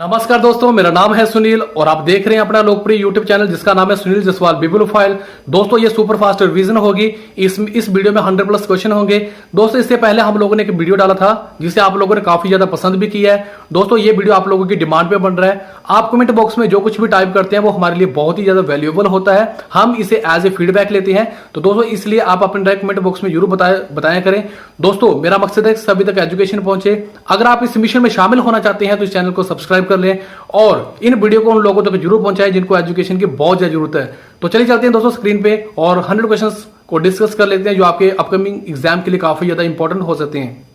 नमस्कार दोस्तों, मेरा नाम है सुनील और आप देख रहे हैं अपना लोकप्रिय यूट्यूब चैनल जिसका नाम है सुनील जसवाल बिबुलोफाइल। दोस्तों ये सुपर फास्ट रिवीजन होगी। इस वीडियो में 100+ क्वेश्चन होंगे। दोस्तों इससे पहले हम लोगों ने एक वीडियो डाला था जिसे आप लोगों ने काफी ज्यादा पसंद भी किया है। दोस्तों ये वीडियो आप लोगों की डिमांड पे बन रहा है। आप कमेंट बॉक्स में जो कुछ भी टाइप करते हैं वो हमारे लिए बहुत ही ज्यादा वैल्यूएबल होता है। हम इसे एज ए फीडबैक लेते हैं। तो दोस्तों इसलिए आप अपने कमेंट बॉक्स में जरूर बताया करें। दोस्तों मेरा मकसद है सभी तक एजुकेशन पहुंचे। अगर आप इस मिशन में शामिल होना चाहते हैं तो इस चैनल को सब्सक्राइब कर लें और इन वीडियो को उन लोगों तक जरूर पहुंचाएं जिनको एजुकेशन की बहुत ज्यादा जरूरत है। तो चलिए चलते हैं दोस्तों स्क्रीन पे और 100 क्वेश्चंस को डिस्कस कर लेते हैं जो आपके अपकमिंग एग्जाम के लिए काफी ज्यादा इंपॉर्टेंट हो सकते हैं।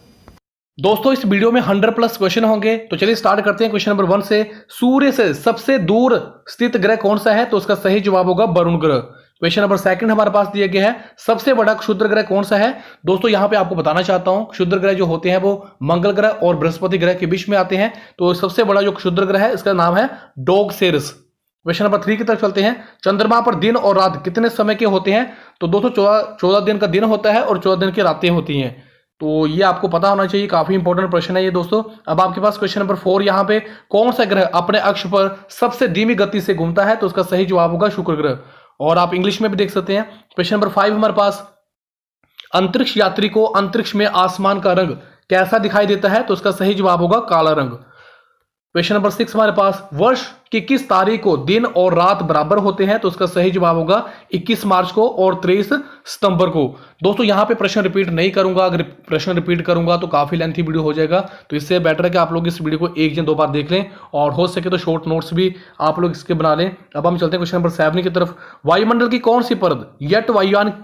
दोस्तों इस वीडियो में 100+ क्वेश्चन होंगे। तो चलिए स्टार्ट करते हैं क्वेश्चन नंबर 1 से। सूर्य से सबसे दूर स्थित ग्रह कौन सा है? तो उसका सही जवाब होगा वरुण ग्रह। क्वेश्चन नंबर 2 हमारे पास दिया गया है, सबसे बड़ा क्षुद्र ग्रह कौन सा है? दोस्तों यहां पे आपको बताना चाहता हूं, क्षुद्र ग्रह जो होते हैं वो मंगल ग्रह और बृहस्पति ग्रह के बीच में आते हैं। तो सबसे बड़ा जो क्षुद्र ग्रह है इसका नाम है डोगसेरस। क्वेश्चन नंबर 3 की तरफ चलते हैं। चंद्रमा पर दिन और रात कितने समय के होते हैं? तो दोस्तों 14 दिन का दिन होता है और 14 दिन की रातें होती हैं। तो ये आपको पता होना चाहिए, काफी इंपॉर्टेंट प्रश्न है ये दोस्तों। अब आपके पास क्वेश्चन नंबर 4 यहाँ पे, कौन सा ग्रह अपने अक्ष पर सबसे धीमी गति से घूमता है? तो उसका सही जवाब होगा शुक्र ग्रह। और आप इंग्लिश में भी देख सकते हैं। क्वेश्चन नंबर 5 हमारे पास, अंतरिक्ष यात्री को अंतरिक्ष में आसमान का रंग कैसा दिखाई देता है? तो उसका सही जवाब होगा काला रंग। क्वेश्चन नंबर 6 हमारे पास, वर्ष की किस तारीख को दिन और रात बराबर होते हैं? तो उसका सही जवाब होगा 21 मार्च को और 23 सितंबर को। दोस्तों यहां पे प्रश्न रिपीट नहीं करूंगा, अगर प्रश्न रिपीट करूंगा तो काफी लेंथी वीडियो हो जाएगा। तो इससे बेटर है कि आप लोग इस वीडियो को 1 या 2 बार देख लें और हो सके तो शॉर्ट नोट्स भी आप लोग इसके बना लें। अब हम चलते हैं क्वेश्चन नंबर 7 की तरफ। वायुमंडल की कौन सी परत जेट वायुयान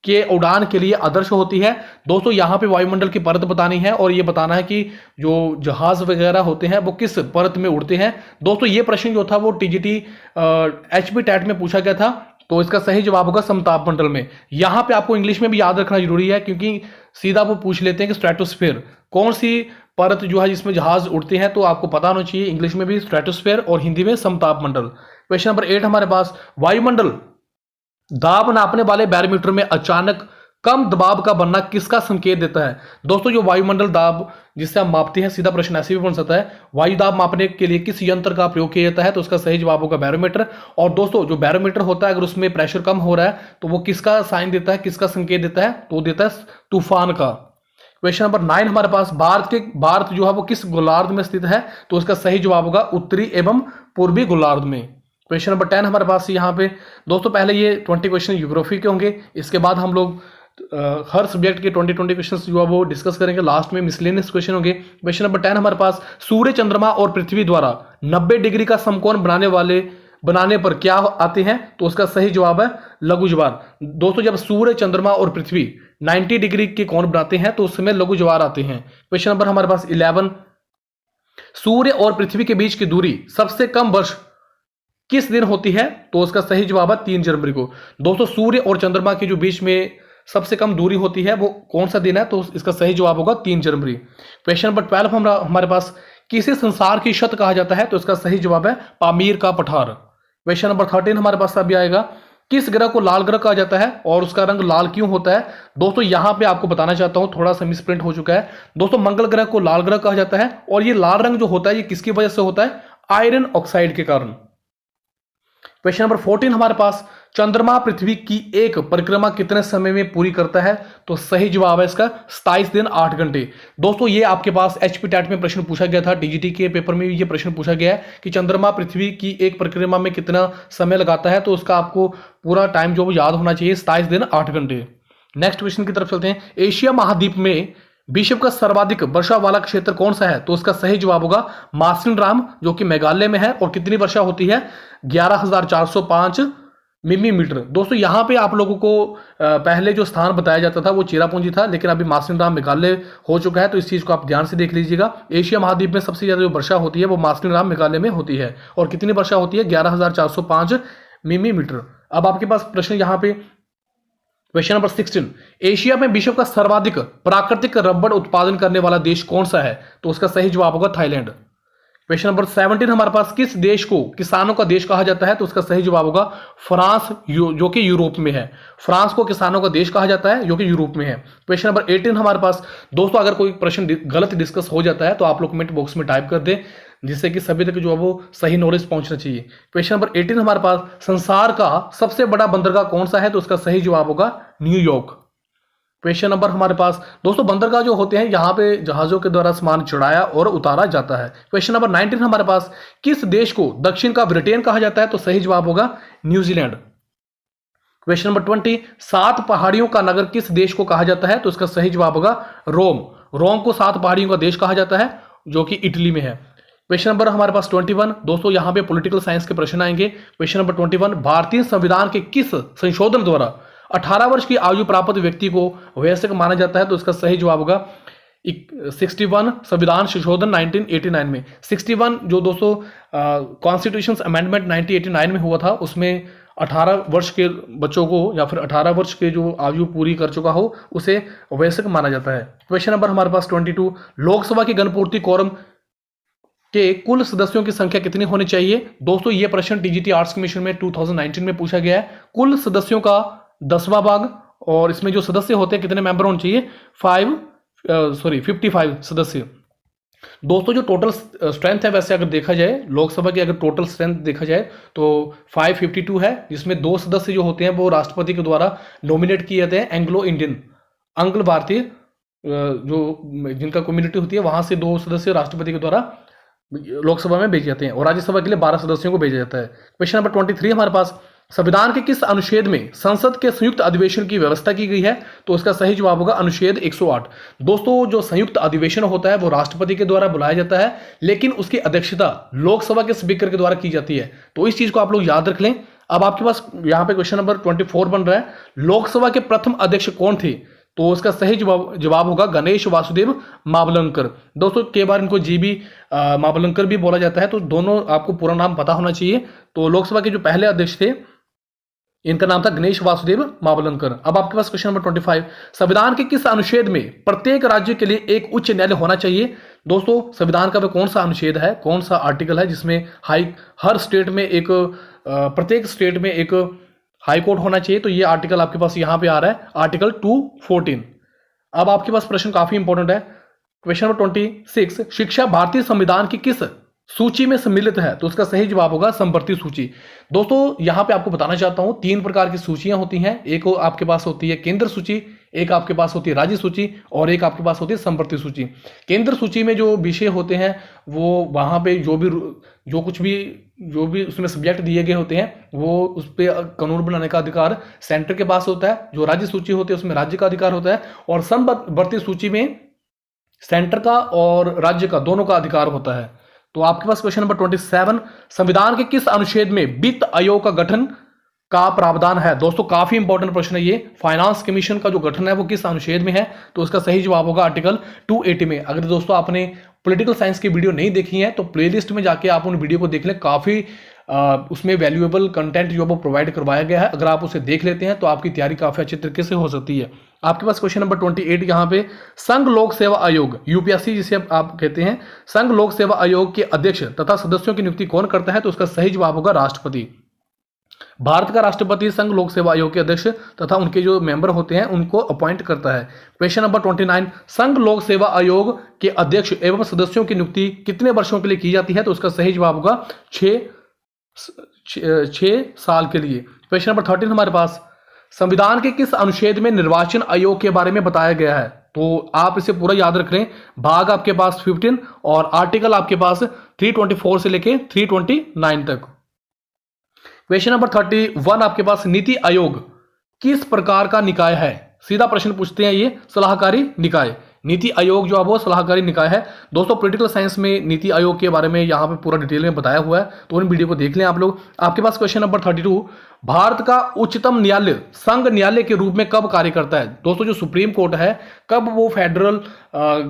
के उड़ान के लिए आदर्श होती है? दोस्तों यहां पे वायुमंडल की परत बतानी है और ये बताना है कि जो जहाज वगैरह होते हैं वो किस परत में उड़ते हैं। दोस्तों ये प्रश्न जो था वो टीजीटी एचपी टैट में पूछा गया था। तो इसका सही जवाब होगा समताप मंडल में। यहां पे आपको इंग्लिश में भी याद रखना जरूरी है क्योंकि सीधा वो पूछ लेते हैं कि स्ट्रेटोस्फेयर कौन सी परत जो है जिसमें जहाज उड़ते हैं। तो आपको पता होना चाहिए इंग्लिश में भी स्ट्रेटोस्फेयर और हिंदी में समताप मंडल। क्वेश्चन नंबर 8 हमारे पास, वायुमंडल दाब नापने वाले बैरोमीटर में अचानक कम दबाव का बनना किसका संकेत देता है? दोस्तों जो वायुमंडल दाब जिससे हम मापते हैं, सीधा प्रश्न ऐसे भी बन सकता है, वायु दाब मापने के लिए किस यंत्र का प्रयोग किया जाता है? तो उसका सही जवाब होगा बैरोमीटर। और दोस्तों जो बैरोमीटर होता है अगर उसमें प्रेशर कम हो रहा है तो वो किसका साइन देता है, किसका संकेत देता है? तो देता है तूफान का। क्वेश्चन नंबर 9 हमारे पास, भारत जो है वो किस गोलार्ध में स्थित है? तो उसका सही जवाब होगा उत्तरी एवं पूर्वी गोलार्ध में। क्वेश्चन नंबर 10 हमारे पास यहाँ पे, दोस्तों पहले ये 20 क्वेश्चन ज्योग्राफी के होंगे, इसके बाद हम लोग हर सब्जेक्ट के 20 क्वेश्चन जो है वो डिस्कस करेंगे। लास्ट में मिसलेनियस क्वेश्चन होंगे। क्वेश्चन नंबर 10 हमारे पास, सूर्य चंद्रमा और पृथ्वी द्वारा 90 डिग्री का समकोण बनाने पर क्या आते हैं? तो उसका सही जवाब है लघु ज्वार। दोस्तों जब सूर्य चंद्रमा और पृथ्वी 90 डिग्री के कोण बनाते हैं तो उस समय लघु ज्वार आते हैं। क्वेश्चन नंबर हमारे पास 11, सूर्य और पृथ्वी के बीच की दूरी सबसे कम वर्ष किस दिन होती है? तो उसका सही जवाब है 3 जनवरी को। दोस्तों सूर्य और चंद्रमा के जो बीच में सबसे कम दूरी होती है वो कौन सा दिन है? तो इसका सही जवाब होगा 3 जनवरी। क्वेश्चन नंबर 12 हमारे पास, किसे संसार की छत कहा जाता है? तो इसका सही जवाब है पामीर का पठार। क्वेश्चन नंबर 13 हमारे पास अभी आएगा, किस ग्रह को लाल ग्रह कहा जाता है और उसका रंग लाल क्यों होता है? दोस्तों यहां पे आपको बताना चाहता हूं, थोड़ा सा मिसप्रिंट हो चुका है। दोस्तों मंगल ग्रह को लाल ग्रह कहा जाता है और ये लाल रंग जो होता है ये किसकी वजह से होता है? आयरन ऑक्साइड के कारण। क्वेश्चन नंबर 14 हमारे पास, चंद्रमा पृथ्वी की एक परिक्रमा कितने समय में पूरी करता है? तो सही जवाब है इसका 27 दिन 8 घंटे। दोस्तों ये आपके पास एचपी टैट में प्रश्न पूछा गया था, टीजीटी के पेपर में भी ये प्रश्न पूछा गया है कि चंद्रमा पृथ्वी की एक परिक्रमा में कितना समय लगाता है। तो उसका आपको पूरा टाइम जो याद होना चाहिए, 27 दिन 8 घंटे। नेक्स्ट क्वेश्चन की तरफ चलते हैं। एशिया महाद्वीप में विश्व का सर्वाधिक वर्षा वाला क्षेत्र कौन सा है? तो उसका सही जवाब होगा मासिनराम जो कि मेघालय में है। और कितनी वर्षा होती है? 11,405 मिलीमीटर। दोस्तों यहां पे आप लोगों को पहले जो स्थान बताया जाता था वो चेरापूंजी था, लेकिन अभी मासिनराम मेघालय हो चुका है। तो इस चीज को आप ध्यान से देख लीजिएगा। एशिया महाद्वीप में सबसे ज्यादा जो वर्षा होती है वो मासिनराम मेघालय में होती है। और कितनी वर्षा होती है? 11,405 मिलीमीटर। अब आपके पास प्रश्न यहां पे क्वेश्चन नंबर 16, एशिया में विश्व का सर्वाधिक प्राकृतिक रबड़ उत्पादन करने वाला देश कौन सा है? तो उसका सही जवाब होगा थाईलैंड। क्वेश्चन नंबर 17 हमारे पास, किस देश को किसानों का देश कहा जाता है? तो उसका सही जवाब होगा फ्रांस, जो कि यूरोप में है। फ्रांस को किसानों का देश कहा जाता है जो कि यूरोप में है। क्वेश्चन नंबर 18 हमारे पास, दोस्तों अगर कोई प्रश्न गलत डिस्कस हो जाता है तो आप लोग कमेंट बॉक्स में टाइप कर दें। जिससे कि सभी तक जो है वो सही नॉलेज पहुंचना चाहिए। क्वेश्चन नंबर 18 हमारे पास, संसार का सबसे बड़ा बंदरगाह कौन सा है? तो उसका सही जवाब होगा न्यूयॉर्क। क्वेश्चन नंबर हमारे पास दोस्तों, बंदरगाह जो होते हैं यहाँ पे जहाजों के द्वारा सामान चढ़ाया और उतारा जाता है। क्वेश्चन नंबर 19 हमारे पास, किस देश को दक्षिण का ब्रिटेन कहा जाता है? तो सही जवाब होगा न्यूजीलैंड। क्वेश्चन नंबर 20, 7 पहाड़ियों का नगर किस देश को कहा जाता है? तो इसका सही जवाब होगा रोम। रोम को 7 पहाड़ियों का देश कहा जाता है, जो कि इटली में है। क्वेश्चन नंबर हमारे पास 21 दोस्तों, यहां पे पॉलिटिकल साइंस के प्रश्न आएंगे। क्वेश्चन नंबर 21, भारतीय संविधान के किस संशोधन द्वारा 18 वर्ष की आयु प्राप्त व्यक्ति को वयस्क माना जाता है? तो इसका सही जवाब होगा 61 संविधान संशोधन 1989 में। 61 जो दोस्तों कॉन्स्टिट्यूशन अमेंडमेंट 1989 में हुआ था, उसमें 18 वर्ष के बच्चों को या फिर 18 वर्ष के जो आयु पूरी कर चुका हो उसे वयस्क माना जाता है। क्वेश्चन नंबर हमारे पास 22, लोकसभा की गणपूर्ति कोरम के कुल सदस्यों की संख्या कितनी होनी चाहिए? दोस्तों ये प्रश्न टीजीटी आर्ट्स कमीशन में 2019 में पूछा गया है। कुल सदस्यों का 10वां भाग, और इसमें जो सदस्य होते हैं कितने मेंबर होने चाहिए? 55 सदस्य। दोस्तों जो टोटल स्ट्रेंथ है, वैसे अगर देखा जाए लोकसभा की अगर टोटल स्ट्रेंथ देखा जाए तो 552 है, जिसमें 2 सदस्य जो होते हैं वो राष्ट्रपति के द्वारा नॉमिनेट किए जाते हैं। एंग्लो इंडियन, आंग्ल भारतीय जो जिनका कम्युनिटी होती है वहां से 2 सदस्य राष्ट्रपति के द्वारा लोकसभा में भेजे जाते हैं, और राज्यसभा के लिए 12 सदस्यों को भेजा जाता है। क्वेश्चन नंबर 23 हमारे पास, संविधान के किस अनुच्छेद में संसद के संयुक्त अधिवेशन की व्यवस्था की गई है? तो इसका सही जवाब होगा अनुच्छेद 108। दोस्तों जो संयुक्त अधिवेशन होता है वो राष्ट्रपति के द्वारा बुलाया जाता है, लेकिन उसकी अध्यक्षता लोकसभा के स्पीकर के द्वारा की जाती है। तो इस चीज को आप लोग याद रख लें। अब आपके पास यहां पे क्वेश्चन नंबर 24 बन रहा है, लोकसभा के प्रथम अध्यक्ष कौन थे? तो उसका सही जवाब होगा गणेश वासुदेव मावलंकर। दोस्तों कई बार इनको जीबी मावलंकर भी बोला जाता है, तो दोनों आपको पूरा नाम पता होना चाहिए। तो लोकसभा के जो पहले अध्यक्ष थे इनका नाम था गणेश वासुदेव मावलंकर। अब आपके पास क्वेश्चन नंबर 25, संविधान के किस अनुच्छेद में प्रत्येक राज्य के लिए एक उच्च न्यायालय होना चाहिए? दोस्तों संविधान का वह कौन सा अनुच्छेद है, कौन सा आर्टिकल है जिसमें हर स्टेट में एक प्रत्येक स्टेट में एक हाई कोर्ट होना चाहिए? तो ये आर्टिकल आपके पास यहां पे आ रहा है, आर्टिकल 214। अब आपके पास प्रश्न काफी इंपॉर्टेंट है। क्वेश्चन नंबर 26, शिक्षा भारतीय संविधान की किस सूची में सम्मिलित है? तो उसका सही जवाब होगा संवर्ती सूची। दोस्तों यहां पे आपको बताना चाहता हूं 3 प्रकार की सूचियां होती हैं। एक आपके पास होती है केंद्र सूची, एक आपके पास होती है राज्य सूची, और एक आपके पास होती है संवर्ती सूची। केंद्र सूची में जो विषय होते हैं वो वहां पे जो भी उसमें सब्जेक्ट दिए गए होते हैं वो उस पर कानून बनाने का अधिकार सेंटर के पास होता है। जो राज्य सूची होती है उसमें राज्य का अधिकार होता है, और संवर्ती सूची में सेंटर का और राज्य का दोनों का अधिकार होता है। तो आपके पास क्वेश्चन नंबर 27, संविधान के किस अनुच्छेद में वित्त आयोग का गठन का प्रावधान है? दोस्तों काफी इंपॉर्टेंट प्रश्न है ये। फाइनेंस कमीशन का जो गठन है वो किस अनुच्छेद में है? तो उसका सही जवाब होगा आर्टिकल 280 में। अगर दोस्तों आपने पॉलिटिकल साइंस की वीडियो नहीं देखी है तो प्लेलिस्ट में जाके आप उन वीडियो को देख लें। काफी उसमें वैल्यूएबल कंटेंट जो वो प्रोवाइड करवाया गया है। अगर आप उसे देख लेते हैं तो आपकी तैयारी काफी अच्छे तरीके से हो सकती है। आपके पास क्वेश्चन नंबर 28 यहाँ पे, संघ लोक सेवा आयोग यूपीएससी जिसे आप कहते हैं, संघ लोक सेवा आयोग के अध्यक्ष तथा सदस्यों की नियुक्ति कौन करता है? तो उसका सही जवाब होगा राष्ट्रपति। भारत का राष्ट्रपति संघ लोक सेवा आयोग के अध्यक्ष तथा उनके जो मेंबर होते हैं उनको अपॉइंट करता है। क्वेश्चन नंबर 29, संघ लोक सेवा आयोग के अध्यक्ष एवं सदस्यों की नियुक्ति कितने वर्षों के लिए की जाती है? तो उसका सही जवाब होगा 6 साल के लिए। क्वेश्चन नंबर 13 हमारे पास, संविधान के किस अनुच्छेद में निर्वाचन आयोग के बारे में बताया गया है? तो आप इसे पूरा याद रख लें। भाग आपके पास 15 और आर्टिकल आपके पास 324 से लेके 329 तक। क्वेश्चन नंबर 31 आपके पास, नीति आयोग किस प्रकार का निकाय है? सीधा प्रश्न पूछते हैं ये, सलाहकारी निकाय। नीति आयोग जो है वो सलाहकारी निकाय है। दोस्तों पॉलिटिकल साइंस में नीति आयोग के बारे में यहाँ पे पूरा डिटेल में बताया हुआ है, तो उन वीडियो को देख लें आप लोग। आपके पास क्वेश्चन नंबर 32, भारत का उच्चतम न्यायालय संघ न्यायालय के रूप में कब कार्य करता है? दोस्तों जो सुप्रीम कोर्ट है कब वो फेडरल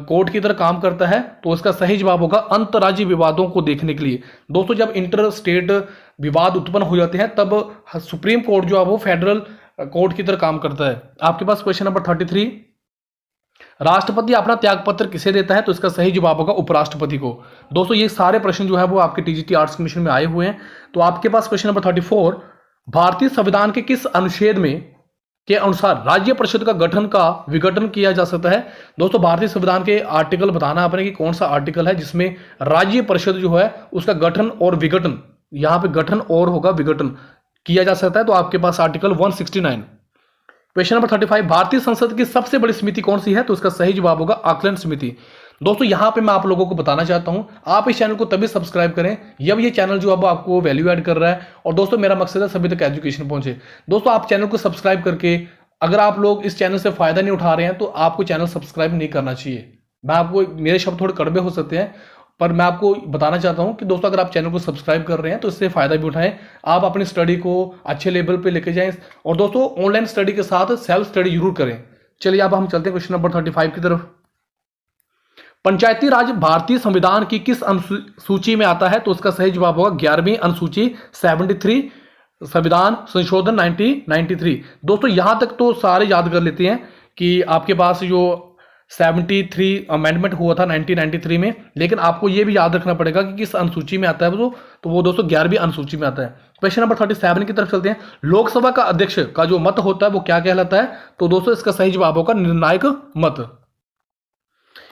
कोर्ट की तरह काम करता है? तो उसका सही जवाब होगा अंतर्राज्यीय विवादों को देखने के लिए। दोस्तों जब इंटर स्टेट विवाद उत्पन्न हो जाते हैं तब सुप्रीम कोर्ट जो है वो फेडरल कोर्ट की तरह काम करता है। आपके पास क्वेश्चन नंबर 33, राष्ट्रपति अपना त्यागपत्र किसे देता है? तो इसका सही जवाब होगा उपराष्ट्रपति को। दोस्तों ये सारे प्रश्न जो है वो आपके टीजीटी आर्ट्स कमीशन में आए हुए हैं। तो आपके पास क्वेश्चन नंबर 34, भारतीय संविधान के किस अनुच्छेद में के अनुसार राज्य परिषद का गठन का विघटन किया जा सकता है। दोस्तों भारतीय संविधान के आर्टिकल बताना आपने कि कौन सा आर्टिकल है जिसमें राज्य परिषद जो है उसका गठन और विघटन, यहां पे गठन और होगा विघटन किया जा सकता है। तो आपके पास आर्टिकल 169। क्वेश्चन नंबर 35, भारतीय संसद की सबसे बड़ी समिति कौन सी है? तो इसका सही जवाब होगा आकलन समिति। दोस्तों यहां पे मैं आप लोगों को बताना चाहता हूं, आप इस चैनल को तभी सब्सक्राइब करें जब ये चैनल जो अब आपको वैल्यू ऐड कर रहा है। और दोस्तों मेरा मकसद है सभी तक एजुकेशन पहुंचे। दोस्तों आप चैनल को सब्सक्राइब करके, अगर आप लोग इस चैनल से फायदा नहीं उठा रहे हैं तो आपको चैनल सब्सक्राइब नहीं करना चाहिए। मैं आपको, मेरे शब्द थोड़े कड़वे हो सकते हैं पर मैं आपको बताना चाहता हूं कि दोस्तों अगर आप चैनल को सब्सक्राइब कर रहे हैं तो इससे फायदा भी उठाएं, आप अपनी स्टडी को अच्छे लेवल पे लेके जाएं। और दोस्तों ऑनलाइन स्टडी के साथ सेल्फ स्टडी जरूर करें। चलिए अब हम चलते हैं क्वेश्चन नंबर 35 की तरफ। पंचायती राज भारतीय संविधान की किस अनुसूची में आता है? तो उसका सही जवाब होगा 11वीं अनुसूची 73, संविधान संशोधन 1993। दोस्तों यहां तक तो सारे याद कर लेते हैं कि आपके पास जो 73 अमेंडमेंट हुआ था 1993 में, लेकिन आपको यह भी याद रखना पड़ेगा कि किस अनुसूची में आता है वो, तो वो दोस्तों 11वीं अनुसूची में आता है। क्वेश्चन नंबर 37 की तरफ चलते हैं। लोकसभा का अध्यक्ष का जो मत होता है वो क्या कहलाता है? तो दोस्तों इसका सही जवाब होगा निर्णायक मत।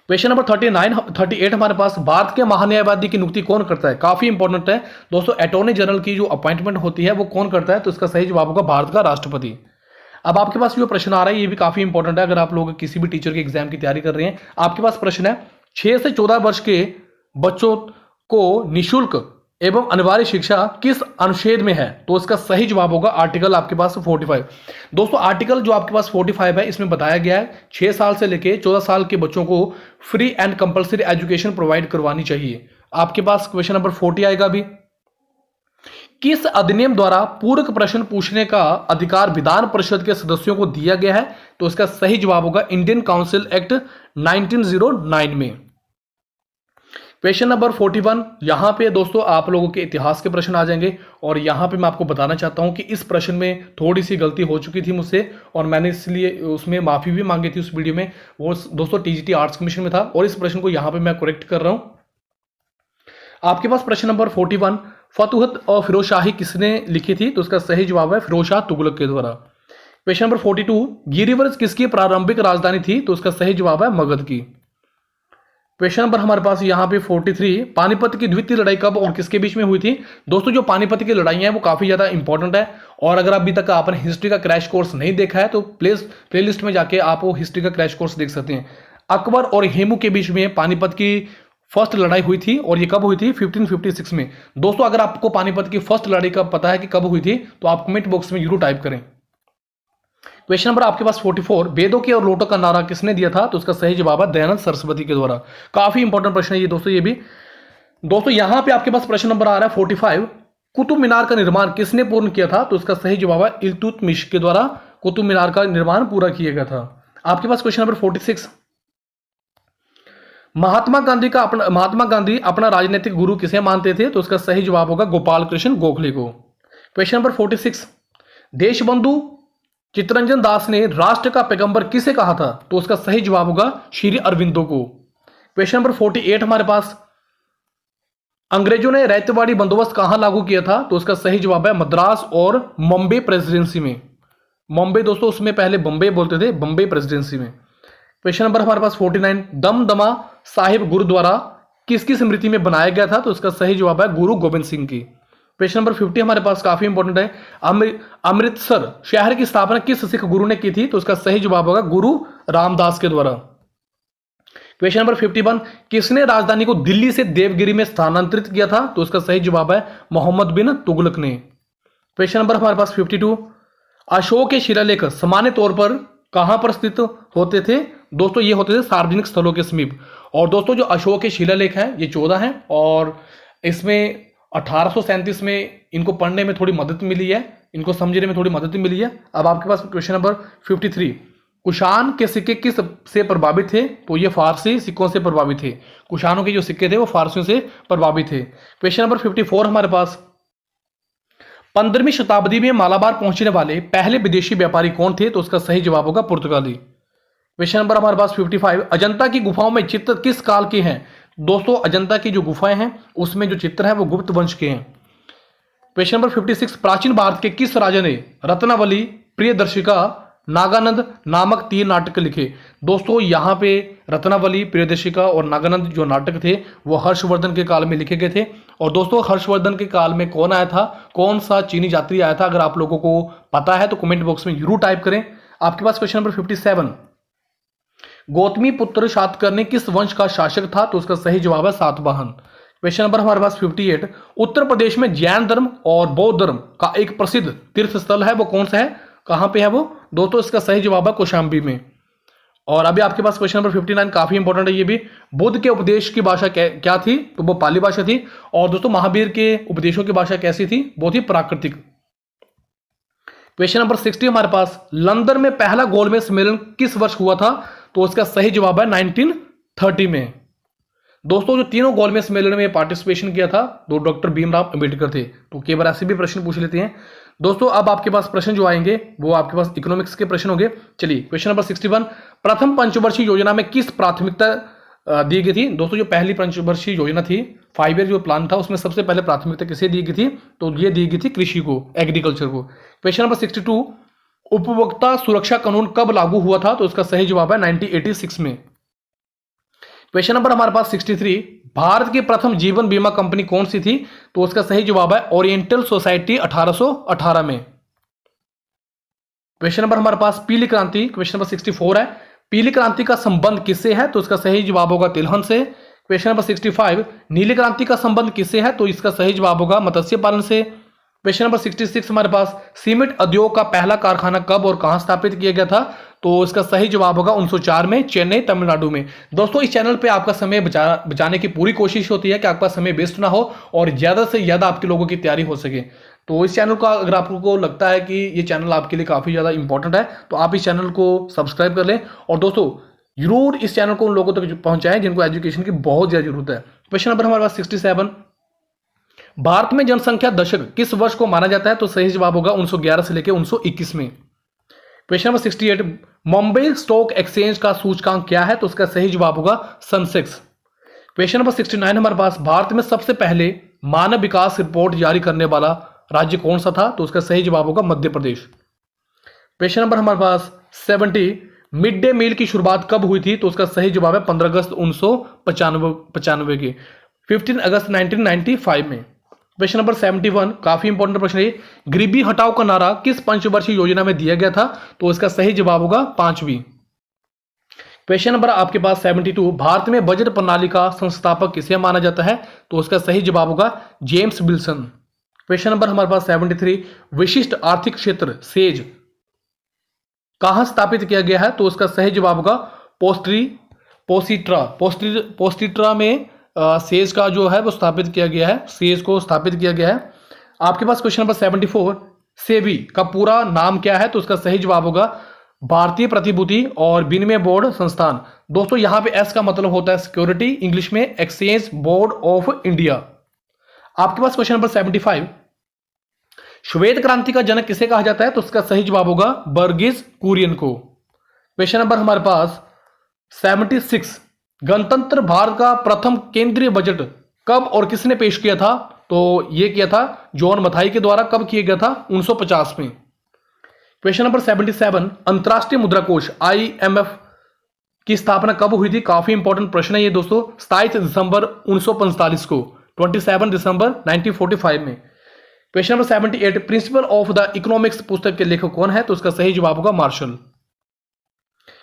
क्वेश्चन नंबर 38 हमारे पास, भारत के महान्यायवादी की नियुक्ति कौन करता है? काफी इंपॉर्टेंट है दोस्तों, अटॉर्नी जनरल की जो अपॉइंटमेंट होती है वो कौन करता है? तो इसका सही जवाब होगा भारत का राष्ट्रपति। अब आपके पास जो प्रश्न आ रहा है ये भी काफी इंपॉर्टेंट है, अगर आप लोग किसी भी टीचर के एग्जाम की तैयारी कर रहे हैं। आपके पास प्रश्न है 6 से 14 वर्ष के बच्चों को निःशुल्क एवं अनिवार्य शिक्षा किस अनुच्छेद में है? तो इसका सही जवाब होगा आर्टिकल आपके पास 45। दोस्तों आर्टिकल जो आपके पास 45 है इसमें बताया गया है 6 साल से लेके 14 साल के बच्चों को free and compulsory education provide करवानी चाहिए। आपके पास क्वेश्चन नंबर 40 आएगा भी। किस अधिनियम द्वारा पूरक प्रश्न पूछने का अधिकार विधान परिषद के सदस्यों को दिया गया है? तो इसका सही जवाब होगा इंडियन काउंसिल एक्ट 1909 में। क्वेश्चन नंबर 41, यहां पे दोस्तों आप लोगों के इतिहास के प्रश्न आ जाएंगे और यहां पे मैं आपको बताना चाहता हूं कि इस प्रश्न में थोड़ी सी गलती हो चुकी थी मुझसे और मैंने इसलिए उसमें माफी भी मांगी थी उस वीडियो में। वो दोस्तों टीजीटी आर्ट्स कमीशन में था और इस प्रश्न को यहां पे मैं करेक्ट कर रहा हूं। आपके पास प्रश्न नंबर 41, फतुहत और फिरोजशाही किसने लिखी थी? तो उसका सही जवाब है फिरोज शाह तुगलक के द्वारा। क्वेश्चन नंबर 42, गिरिवंश किसकी प्रारंभिक राजधानी थी? तो उसका सही जवाब है मगध की। क्वेश्चन नंबर हमारे पास यहाँ पे 43, पानीपत की द्वितीय लड़ाई कब और किसके बीच में हुई थी? दोस्तों जो पानीपत की लड़ाई है वो काफी ज्यादा इंपॉर्टेंट है और अगर अभी तक आपने हिस्ट्री का क्रैश कोर्स नहीं देखा है तो प्लेलिस्ट में जाके आप वो हिस्ट्री का क्रैश कोर्स देख सकते हैं। अकबर और हेमू के बीच में पानीपत की फर्स्ट लड़ाई हुई थी और ये कब हुई थी? 1556 में। दोस्तों अगर आपको पानीपत की फर्स्ट लड़ाई का पता है कि कब हुई थी तो आप कमेंट बॉक्स में जरूर टाइप करें। क्वेश्चन नंबर आपके पास 44, वेदों के और लोटों का नारा किसने दिया था? तो उसका सही जवाब है दयानंद सरस्वती के द्वारा। काफी इंपॉर्टेंट प्रश्न है ये दोस्तों ये भी। दोस्तों यहां पे आपके पास प्रश्न नंबर आ रहा है 45, कुतुब मीनार का निर्माण किसने पूर्ण किया था? तो उसका सही जवाब है इल्तुतमिश के द्वारा कुतुब मीनार का निर्माण पूरा किया गया था। आपके पास क्वेश्चन नंबर 46, महात्मा गांधी अपना राजनीतिक गुरु किसे मानते थे? तो उसका सही जवाब होगा गोपाल कृष्ण गोखले को। क्वेश्चन नंबर 46, देशबंधु चित्तरंजन दास ने राष्ट्र का पैगंबर किसे कहा था? तो उसका सही जवाब होगा श्री अरविंदो को। क्वेश्चन नंबर 48 हमारे पास, अंग्रेजों ने रैयतवाड़ी बंदोबस्त कहां लागू किया था? तो उसका सही जवाब है मद्रास और बॉम्बे प्रेसिडेंसी में। बॉम्बे दोस्तों उसमें पहले बॉम्बे बोलते थे, बॉम्बे प्रेसिडेंसी में। क्वेश्चन नंबर हमारे पास 49, दमदमा साहिब गुरुद्वारा किसकी स्मृति में बनाया गया था? तो उसका सही जवाब है गुरु गोविंद सिंह की। क्वेश्चन नंबर 50 हमारे पास काफी इंपॉर्टेंट है, अमृतसर शहर की स्थापना किस सिख गुरु ने की थी? तो उसका सही जवाब होगा गुरु रामदास के द्वारा। क्वेश्चन नंबर 51, किसने राजधानी को दिल्ली से देवगिरी में स्थानांतरित किया था? तो उसका सही जवाब है मोहम्मद बिन तुगलक ने। क्वेश्चन नंबर हमारे पास 52, अशोक के शिलालेख सामान्य तौर पर कहां पर स्थित होते थे? दोस्तों ये होते थे सार्वजनिक स्थलों के समीप। और दोस्तों जो अशोक के शिलालेख हैं ये 14 हैं और इसमें 1837 में इनको पढ़ने में थोड़ी मदद मिली है, इनको समझने में थोड़ी मदद मिली है। अब आपके पास क्वेश्चन नंबर 53, कुषाण के सिक्के किस से प्रभावित थे? तो ये फारसी सिक्कों से प्रभावित थे। कुषाणों के जो सिक्के थे वो फारसियों से प्रभावित थे। क्वेश्चन नंबर 54 हमारे पास, 15वीं शताब्दी में मालाबार पहुंचने वाले पहले विदेशी व्यापारी कौन थे? तो उसका सही जवाब होगा पुर्तगाली। क्वेश्चन नंबर हमारे पास 55, अजंता की गुफाओं में चित्र किस काल के हैं? दोस्तों अजंता की जो गुफाएं हैं उसमें जो चित्र हैं वो गुप्त वंश के हैं। क्वेश्चन नंबर 56, प्राचीन भारत के किस राजा ने रत्नावली प्रियदर्शिका नागानंद नामक 3 नाटक लिखे। दोस्तों यहाँ पे रत्नावली, प्रियदर्शिका और नागानंद जो नाटक थे वो हर्षवर्धन के काल में लिखे गए थे। और दोस्तों हर्षवर्धन के काल में कौन आया था, कौन सा चीनी यात्री आया था, अगर आप लोगों को पता है तो कमेंट बॉक्स में जरूर टाइप करें। आपके पास क्वेश्चन नंबर 57, गौतमी पुत्र शातकर्णी किस वंश का शासक था, तो उसका सही जवाब है सातवाहन। क्वेश्चन नंबर हमारे पास 58, उत्तर प्रदेश में जैन धर्म और बौद्ध धर्म का एक प्रसिद्ध तीर्थ स्थल है, वो कौन सा है, कहां पे है वो, दोस्तों इसका सही जवाब है कौशाम्बी में। और अभी आपके पास क्वेश्चन नंबर 59 काफी इंपॉर्टेंट है ये भी, बुद्ध के उपदेश की भाषा क्या थी, तो वो पाली भाषा थी। और दोस्तों महावीर के उपदेशों की भाषा कैसी थी, वो थी प्राकृतिक। क्वेश्चन नंबर 60 हमारे पास, लंदन में पहला गोलमेज सम्मेलन किस वर्ष हुआ था, तो इसका सही जवाब है 1930 में। दोस्तों जो तीनों गोलमेज सम्मेलन में पार्टिसिपेशन किया था तो डॉक्टर भीमराव अंबेडकर थे। तो कई बार ऐसे भी प्रश्न पूछ लेते हैं। दोस्तों अब आपके पास प्रश्न जो आएंगे वो आपके पास इकोनॉमिक्स के प्रश्न होंगे। चलिए क्वेश्चन नंबर 61, प्रथम पंचवर्षीय योजना में किस प्राथमिकता दी गई थी। दोस्तों जो पहली पंचवर्षीय योजना थी, 5 ईयर जो प्लान था, उसमें सबसे पहले प्राथमिकता किसे दी गई थी, तो ये दी गई थी कृषि को, एग्रीकल्चर को। क्वेश्चन नंबर 62, उपभोक्ता सुरक्षा कानून कब लागू हुआ था, तो इसका सही जवाब है 1986 में। क्वेश्चन नंबर हमारे पास 63, भारत की प्रथम जीवन बीमा कंपनी कौन सी थी, तो उसका सही जवाब है ओरिएंटल सोसाइटी 1818 में। क्वेश्चन नंबर हमारे पास पीली क्रांति, क्वेश्चन नंबर 64 है, पीली क्रांति का संबंध किससे है, तो इसका सही जवाब होगा तिलहन से। क्वेश्चन नंबर 65, नीली क्रांति का संबंध किससे है, तो इसका सही जवाब होगा मत्स्य पालन से। क्वेश्चन नंबर 66 हमारे पास, सीमेंट उद्योग का पहला कारखाना कब और कहां स्थापित किया गया था, तो इसका सही जवाब होगा 1904 में, चेन्नई तमिलनाडु में। दोस्तों इस चैनल पे आपका समय बचाने की पूरी कोशिश होती है कि आपका समय वेस्ट ना हो और ज्यादा से ज्यादा आपके लोगों की तैयारी हो सके। तो इस चैनल का अगर आपको लगता है कि ये चैनल आपके लिए काफी ज्यादा इंपॉर्टेंट है तो आप इस चैनल को सब्सक्राइब कर लें। और दोस्तों जरूर इस चैनल को उन लोगों तक पहुंचाएं जिनको एजुकेशन की बहुत ज्यादा जरूरत है। क्वेश्चन नंबर हमारे पास 67, भारत में जनसंख्या दशक किस वर्ष को माना जाता है, तो सही जवाब होगा 1911 से लेकर 1921 में। Question number 68, Mumbai stock exchange का सूचकांक क्या है, तो उसका सही जवाब होगा सेंसेक्स। क्वेश्चन नंबर 69 हमारे पास, भारत में सबसे पहले मानव विकास रिपोर्ट जारी करने वाला राज्य कौन सा था, तो उसका सही जवाब होगा मध्य प्रदेश। क्वेश्चन नंबर हमारे पास 70, मिड डे मील की शुरुआत कब हुई थी, तो उसका सही जवाब है 15 अगस्त 1995 की, 15 अगस्त 1995 में। क्वेश्चन नंबर 71 काफी इंपॉर्टेंट प्रश्न है, गरीबी हटाओ का नारा किस पंचवर्षीय योजना में दिया गया था, तो इसका सही जवाब होगा 5वीं। क्वेश्चन नंबर आपके पास 72, भारत में बजट प्रणाली का संस्थापक किसे माना जाता है, तो उसका सही जवाब होगा जेम्स विल्सन। क्वेश्चन नंबर हमारे पास 73, विशिष्ट आर्थिक क्षेत्र सेज कहां स्थापित किया गया है, तो उसका सही जवाब होगा पोस्टिट्रा में सेज का जो है वो स्थापित किया गया है, सेज को स्थापित किया गया है। आपके पास क्वेश्चन नंबर 74, सेबी का पूरा नाम क्या है, तो उसका सही जवाब होगा भारतीय प्रतिभूति और विनिमय बोर्ड संस्थान। दोस्तों यहां पे एस का मतलब होता है सिक्योरिटी, इंग्लिश में एक्सचेंज बोर्ड ऑफ इंडिया। आपके पास क्वेश्चन नंबर 75, श्वेत क्रांति का जनक किसे कहा जाता है, तो उसका सही जवाब होगा वर्गीज कुरियन को। क्वेश्चन नंबर हमारे पास 76, गणतंत्र भारत का प्रथम केंद्रीय बजट कब और किसने पेश किया था, तो यह किया था जॉन मथाई के द्वारा। कब किया गया था, 1950 में। क्वेश्चन नंबर 77, अंतरराष्ट्रीय मुद्रा कोष IMF की स्थापना कब हुई थी, काफी इंपॉर्टेंट प्रश्न है ये दोस्तों, 27 दिसंबर 1945 को, 27 दिसंबर 1945 में। Question number 78, principle of the economics पुस्तक के लेखक कौन है, तो उसका सही जवाब होगा मार्शल।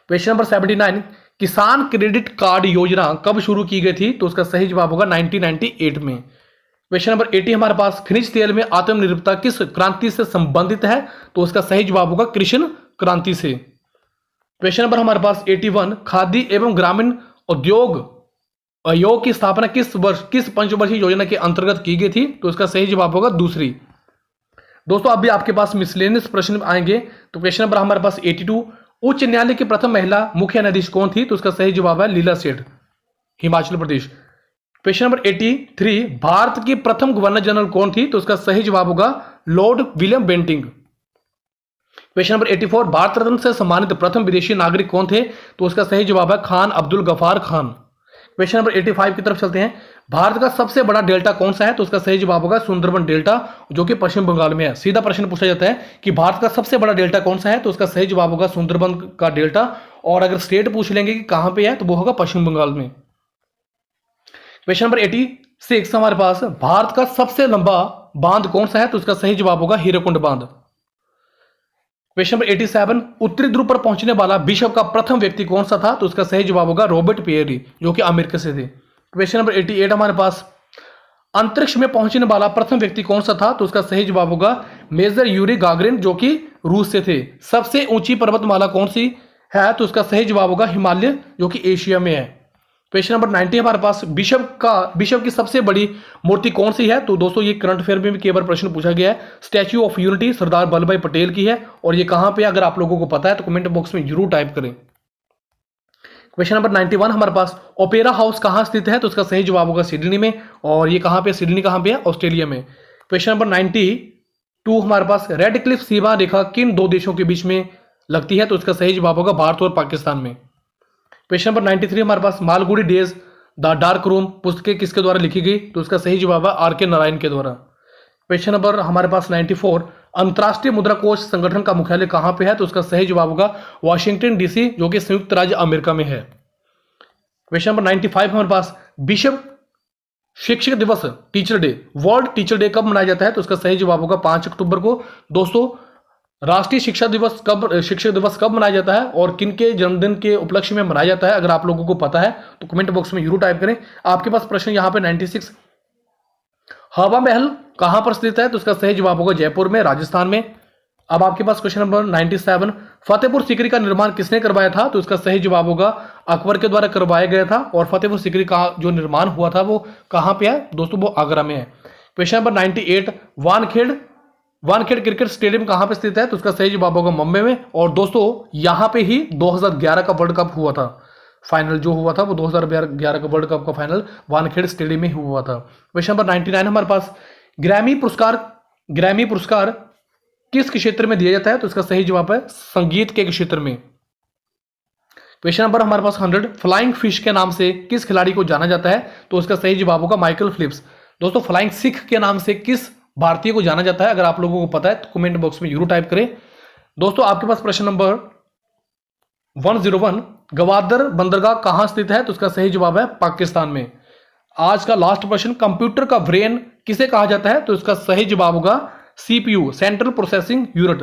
क्वेश्चन नंबर 79, किसान क्रेडिट कार्ड योजना कब शुरू की गई थी, तो उसका सही जवाब होगा 1998 में। क्वेश्चन नंबर 80 हमारे पास, खनिज तेल में आत्मनिर्भरता किस क्रांति से संबंधित है, तो उसका सही जवाब होगा कृषि क्रांति से। क्वेश्चन नंबर हमारे पास 81, खादी एवं ग्रामीण उद्योग आयोग की स्थापना किस पंचवर्षीय योजना के अंतर्गत की गई थी, तो इसका सही जवाब होगा दूसरी। दोस्तों अभी आपके पास मिसलेनियस प्रश्न आएंगे। तो क्वेश्चन नंबर हमारे पास 82, उच्च न्यायालय की प्रथम महिला मुख्य न्यायाधीश कौन थी, तो उसका सही जवाब है लीला सेठ, हिमाचल प्रदेश। क्वेश्चन नंबर 83, भारत की प्रथम गवर्नर जनरल कौन थी, तो उसका सही जवाब होगा Lord William Bentinck. Question number 84, भारत रत्न से सम्मानित प्रथम विदेशी नागरिक कौन थे, तो उसका सही जवाब है खान अब्दुल गफार खान। क्वेश्चन नंबर 85 की तरफ चलते हैं। भारत का सबसे बड़ा डेल्टा कौन सा है? तो उसका सही जवाब होगा सुंदरबन डेल्टा, जो कि पश्चिम बंगाल में है। सीधा प्रश्न पूछा जाता है कि भारत का सबसे बड़ा डेल्टा कौन सा है? तो उसका सही जवाब होगा सुंदरबन का डेल्टा। और अगर स्टेट पूछ लेंगे कि कहां पे है, तो वो होगा पश्चिम बंगाल में। क्वेश्चन नंबर 86 हमारे पास, भारत का सबसे लंबा बांध कौन सा है? तो उसका सही जवाब होगा हीराकुंड बांध। क्वेश्चन नंबर 87, उत्तरी ध्रुव पर पहुंचने वाला विश्व का प्रथम व्यक्ति कौन सा था? तो उसका सही जवाब होगा रॉबर्ट पियरी, जो कि अमेरिका से थे। क्वेश्चन नंबर 88 हमारे पास, अंतरिक्ष में पहुंचने वाला प्रथम व्यक्ति कौन सा था? तो उसका सही जवाब होगा मेजर यूरी गागरिन, जो कि रूस से थे। सबसे ऊंची पर्वतमाला कौन सी है? तो उसका सही जवाब होगा हिमालय, जो कि एशिया में है। क्वेश्चन नंबर 90 हमारे पास, विश्व की सबसे बड़ी मूर्ति कौन सी है? तो दोस्तों ये करंट अफेयर में भी कई बार प्रश्न पूछा गया है। Statue of unity Sardar Vallabh भाई पटेल की है। और ये कहां पे, अगर आप लोगों को पता है तो कमेंट बॉक्स में जरूर टाइप करें। क्वेश्चन नंबर 91 हमारे पास, ओपेरा हाउस कहां स्थित है? तो उसका सही जवाब होगा सिडनी में। और ये कहां पे, सिडनी कहां पे है? ऑस्ट्रेलिया में। क्वेश्चन नंबर 92 हमारे पास, रेड क्लिफ सीमा रेखा किन दो देशों के बीच में लगती है? तो उसका सही जवाब होगा भारत और पाकिस्तान में। क्वेश्चन नंबर 93 हमारे पास, Malgudi days the dark room पुस्तकें किसके द्वारा लिखी गई? तो उसका सही जवाब है आर के नारायण के द्वारा। क्वेश्चन नंबर हमारे पास 94, अंतर्राष्ट्रीय मुद्रा कोष संगठन का मुख्यालय कहां पे है? तो उसका सही जवाब होगा वाशिंगटन डीसी, जो कि संयुक्त राज्य अमेरिका में है। क्वेश्चन नंबर 95 हमारे पास, विश्व शिक्षक दिवस teacher day, world teacher day कब मनाया जाता है? तो उसका सही जवाब होगा 5 अक्टूबर को। दोस्तों राष्ट्रीय शिक्षक दिवस कब मनाया जाता है और किनके जन्मदिन के उपलक्ष्य में मनाया जाता है, अगर आप लोगों को पता है तो कमेंट बॉक्स में जरूर टाइप करें। आपके पास प्रश्न यहां पे 96, हवा महल कहां पर स्थित है? तो उसका सही जवाब होगा जयपुर में, राजस्थान में। अब आपके पास क्वेश्चन नंबर 97, फतेहपुर सीकरी का निर्माण किसने करवाया था? तो उसका सही जवाब होगा अकबर के द्वारा करवाया गया था। और फतेहपुर सीकरी का जो निर्माण हुआ था वो कहां पे है? दोस्तों वो आगरा में है। Question number 98, Wankhede cricket stadium कहां पे स्थित है? तो उसका सही जवाब होगा मुंबई में। और दोस्तों यहां पे ही 2011 का वर्ल्ड कप हुआ था। फाइनल जो हुआ था वो 2011 का वर्ल्ड कप का फाइनल वानखेड़ स्टेडियम में हुआ था। क्वेश्चन नंबर 99 हमारे पास, ग्रैमी पुरस्कार किस क्षेत्र में दिया जाता है? तो इसका सही जवाब है संगीत के क्षेत्र में। क्वेश्चन नंबर हमारे पास 100, फ्लाइंग फिश के नाम से किस खिलाड़ी को जाना जाता है? तो उसका सही जवाब होगा माइकल फिलिप्स। दोस्तों फ्लाइंग सिख के नाम से किस भारतीय को जाना जाता है? अगर आप लोगों को पता है तो कमेंट बॉक्स में जरूर टाइप करें। दोस्तों आपके पास प्रश्न नंबर 101, गवादर बंदरगाह कहां स्थित है? तो उसका सही जवाब है पाकिस्तान में। आज का लास्ट प्रश्न, कंप्यूटर का ब्रेन किसे कहा जाता है? तो इसका सही जवाब होगा सीपीयू, सेंट्रल प्रोसेसिंग यूनिट।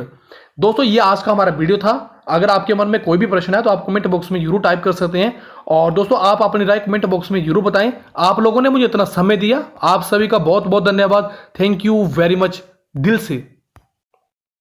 दोस्तों ये आज का हमारा वीडियो था। अगर आपके मन में कोई भी प्रश्न है तो आप कमेंट बॉक्स में जरूर टाइप कर सकते हैं। और दोस्तों आप अपनी राय कमेंट बॉक्स में जरूर बताएं। आप लोगों ने मुझे इतना समय दिया, आप सभी का बहुत बहुत धन्यवाद। थैंक यू वेरी मच दिल से।